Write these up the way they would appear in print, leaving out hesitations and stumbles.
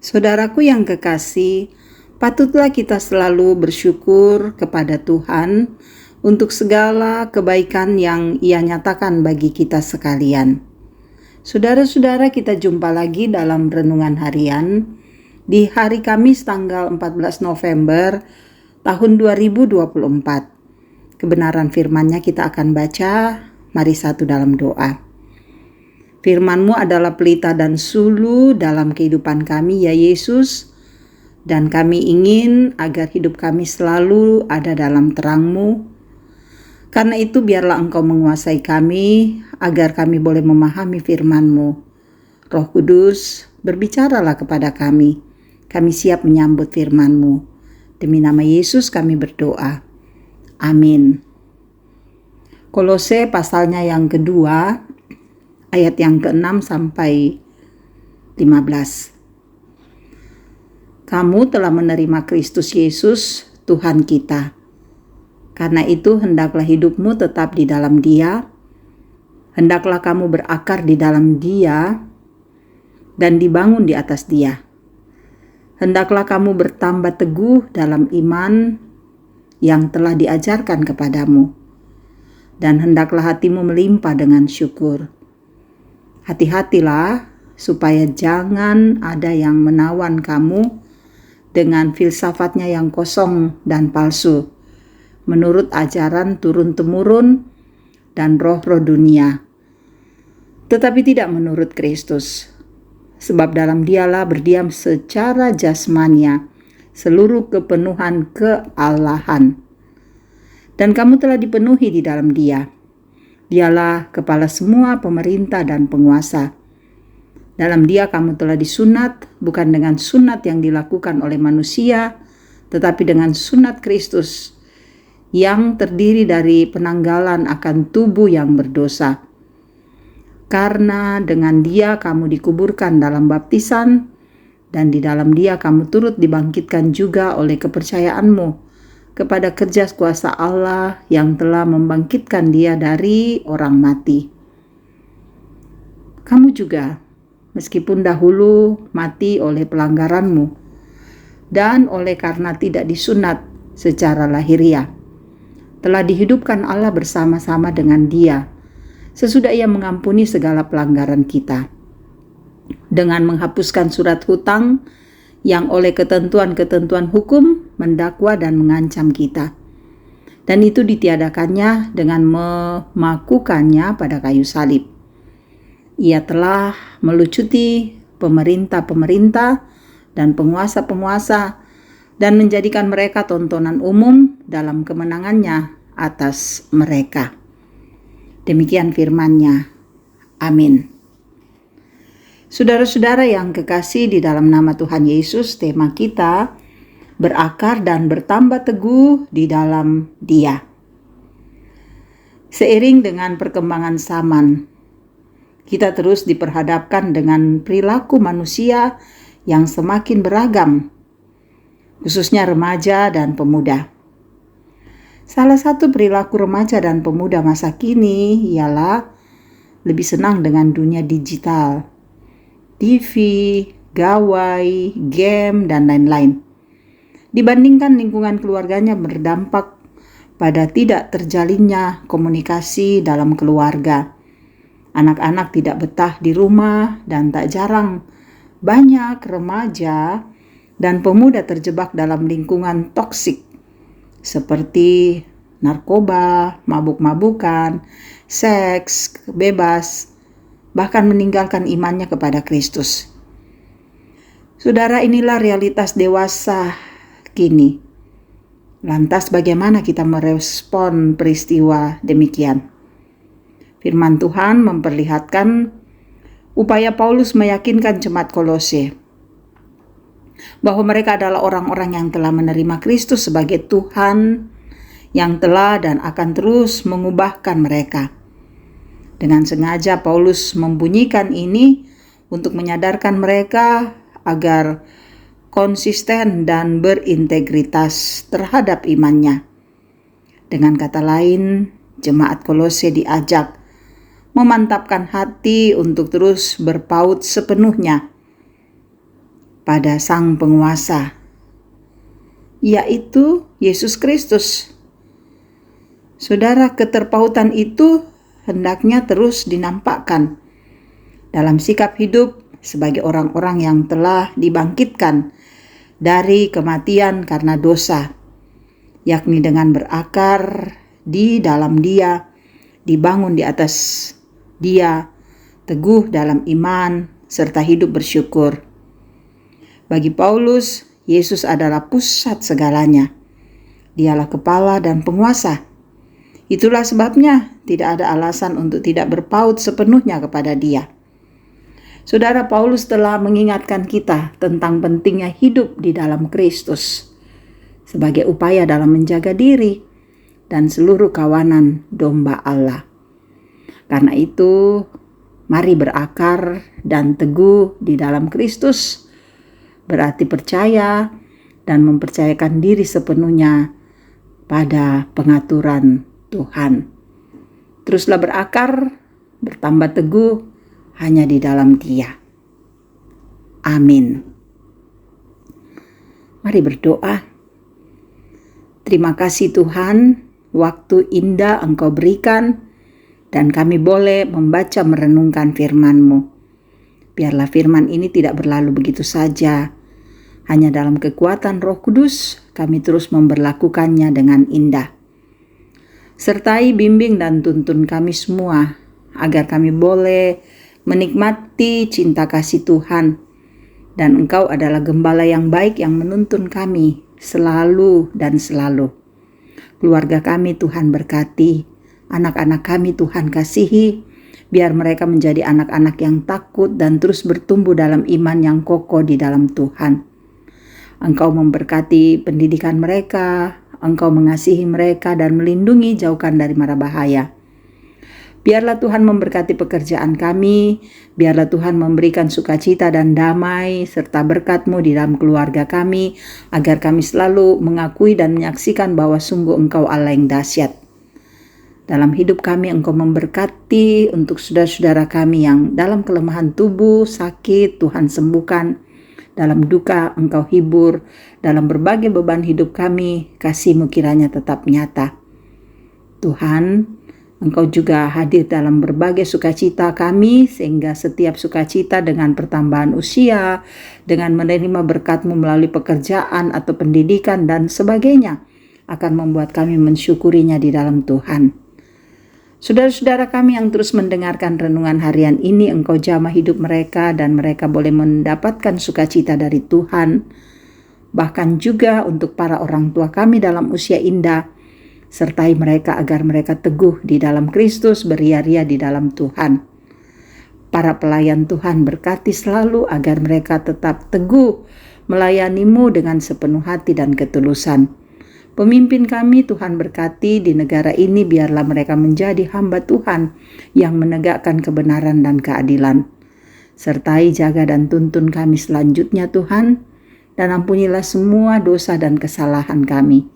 Saudaraku yang kekasih, patutlah kita selalu bersyukur kepada Tuhan untuk segala kebaikan yang Ia nyatakan bagi kita sekalian. Saudara-saudara, kita jumpa lagi dalam renungan harian di hari Kamis tanggal 14 November tahun 2024. Kebenaran firman-Nya kita akan baca, mari satu dalam doa. Firman-Mu adalah pelita dan sulu dalam kehidupan kami, ya Yesus, dan kami ingin agar hidup kami selalu ada dalam terang-Mu. Karena itu biarlah Engkau menguasai kami, agar kami boleh memahami firman-Mu. Roh Kudus, berbicaralah kepada kami. Kami siap menyambut firman-Mu. Demi nama Yesus kami berdoa. Amin. Kolose pasalnya yang kedua, ayat yang ke-6 sampai 15. Kamu telah menerima Kristus Yesus, Tuhan kita. Karena itu hendaklah hidupmu tetap di dalam Dia. Hendaklah kamu berakar di dalam Dia dan dibangun di atas Dia. Hendaklah kamu bertambah teguh dalam iman yang telah diajarkan kepadamu. Dan hendaklah hatimu melimpah dengan syukur. Hati-hatilah supaya jangan ada yang menawan kamu dengan filsafatnya yang kosong dan palsu, menurut ajaran turun-temurun dan roh-roh dunia, tetapi tidak menurut Kristus. Sebab dalam Dialah berdiam secara jasmania seluruh kepenuhan kealahan. Dan kamu telah dipenuhi di dalam Dia. Dialah kepala semua pemerintah dan penguasa. Dalam Dia kamu telah disunat, bukan dengan sunat yang dilakukan oleh manusia, tetapi dengan sunat Kristus, yang terdiri dari penanggalan akan tubuh yang berdosa. Karena dengan Dia kamu dikuburkan dalam baptisan, dan di dalam Dia kamu turut dibangkitkan juga oleh kepercayaanmu kepada kerja kuasa Allah yang telah membangkitkan Dia dari orang mati. Kamu juga, meskipun dahulu mati oleh pelanggaranmu dan oleh karena tidak disunat secara lahiriah, telah dihidupkan Allah bersama-sama dengan Dia sesudah Ia mengampuni segala pelanggaran kita, dengan menghapuskan surat hutang yang oleh ketentuan-ketentuan hukum mendakwa dan mengancam kita. Dan itu ditiadakannya dengan memakukannya pada kayu salib. Ia telah melucuti pemerintah-pemerintah dan penguasa-penguasa dan menjadikan mereka tontonan umum dalam kemenangannya atas mereka. Demikian firman-Nya. Amin. Saudara-saudara yang kekasih di dalam nama Tuhan Yesus, tema kita berakar dan bertambah teguh di dalam Dia. Seiring dengan perkembangan zaman, kita terus diperhadapkan dengan perilaku manusia yang semakin beragam, khususnya remaja dan pemuda. Salah satu perilaku remaja dan pemuda masa kini ialah lebih senang dengan dunia digital, TV, gawai, game, dan lain-lain. Dibandingkan lingkungan keluarganya berdampak pada tidak terjalinnya komunikasi dalam keluarga. Anak-anak tidak betah di rumah dan tak jarang banyak remaja dan pemuda terjebak dalam lingkungan toksik seperti narkoba, mabuk-mabukan, seks bebas, bahkan meninggalkan imannya kepada Kristus. Saudara, inilah realitas dewasa kini. Lantas bagaimana kita merespon peristiwa demikian? Firman Tuhan memperlihatkan upaya Paulus meyakinkan jemaat Kolose bahwa mereka adalah orang-orang yang telah menerima Kristus sebagai Tuhan, yang telah dan akan terus mengubahkan mereka. Dengan sengaja Paulus membunyikan ini untuk menyadarkan mereka agar konsisten dan berintegritas terhadap imannya. Dengan kata lain, jemaat Kolose diajak memantapkan hati untuk terus berpaut sepenuhnya pada Sang Penguasa, yaitu Yesus Kristus. Saudara, keterpautan itu hendaknya terus dinampakkan dalam sikap hidup sebagai orang-orang yang telah dibangkitkan dari kematian karena dosa, yakni dengan berakar di dalam Dia, dibangun di atas Dia, teguh dalam iman, serta hidup bersyukur. Bagi Paulus, Yesus adalah pusat segalanya. Dialah kepala dan penguasa. Itulah sebabnya tidak ada alasan untuk tidak berpaut sepenuhnya kepada Dia. Saudara, Paulus telah mengingatkan kita tentang pentingnya hidup di dalam Kristus sebagai upaya dalam menjaga diri dan seluruh kawanan domba Allah. Karena itu, mari berakar dan teguh di dalam Kristus, berarti percaya dan mempercayakan diri sepenuhnya pada pengaturan Tuhan. Teruslah berakar, bertambah teguh hanya di dalam Dia. Amin. Mari berdoa. Terima kasih Tuhan, waktu indah Engkau berikan dan kami boleh membaca merenungkan firman-Mu. Biarlah firman ini tidak berlalu begitu saja. Hanya dalam kekuatan Roh Kudus kami terus memberlakukannya dengan indah. Sertai, bimbing dan tuntun kami semua agar kami boleh menikmati cinta kasih Tuhan. Dan Engkau adalah gembala yang baik yang menuntun kami selalu dan selalu. Keluarga kami Tuhan berkati, anak-anak kami Tuhan kasihi, biar mereka menjadi anak-anak yang takut dan terus bertumbuh dalam iman yang kokoh di dalam Tuhan. Engkau memberkati pendidikan mereka, Engkau mengasihi mereka dan melindungi, jauhkan dari mara bahaya. Biarlah Tuhan memberkati pekerjaan kami, biarlah Tuhan memberikan sukacita dan damai serta berkat-Mu di dalam keluarga kami, agar kami selalu mengakui dan menyaksikan bahwa sungguh Engkau Allah yang dahsyat. Dalam hidup kami Engkau memberkati untuk saudara-saudara kami yang dalam kelemahan tubuh, sakit, Tuhan sembuhkan. Dalam duka Engkau hibur, dalam berbagai beban hidup kami, kasih-Mu kiranya tetap nyata. Tuhan, Engkau juga hadir dalam berbagai sukacita kami, sehingga setiap sukacita dengan pertambahan usia, dengan menerima berkat-Mu melalui pekerjaan atau pendidikan dan sebagainya, akan membuat kami mensyukurinya di dalam Tuhan. Saudara-saudara kami yang terus mendengarkan renungan harian ini, Engkau jamah hidup mereka dan mereka boleh mendapatkan sukacita dari Tuhan. Bahkan juga untuk para orang tua kami dalam usia indah, sertai mereka agar mereka teguh di dalam Kristus, beria-ria di dalam Tuhan. Para pelayan Tuhan berkati selalu agar mereka tetap teguh melayani-Mu dengan sepenuh hati dan ketulusan. Pemimpin kami Tuhan berkati di negara ini, biarlah mereka menjadi hamba Tuhan yang menegakkan kebenaran dan keadilan. Sertai, jaga dan tuntun kami selanjutnya Tuhan, dan ampunilah semua dosa dan kesalahan kami.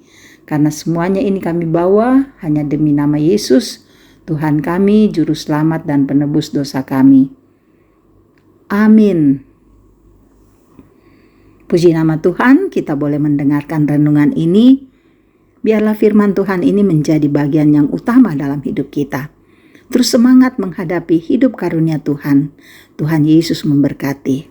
Karena semuanya ini kami bawa hanya demi nama Yesus, Tuhan kami, Juru Selamat dan Penebus dosa kami. Amin. Puji nama Tuhan, kita boleh mendengarkan renungan ini. Biarlah firman Tuhan ini menjadi bagian yang utama dalam hidup kita. Terus semangat menghadapi hidup karunia Tuhan. Tuhan Yesus memberkati.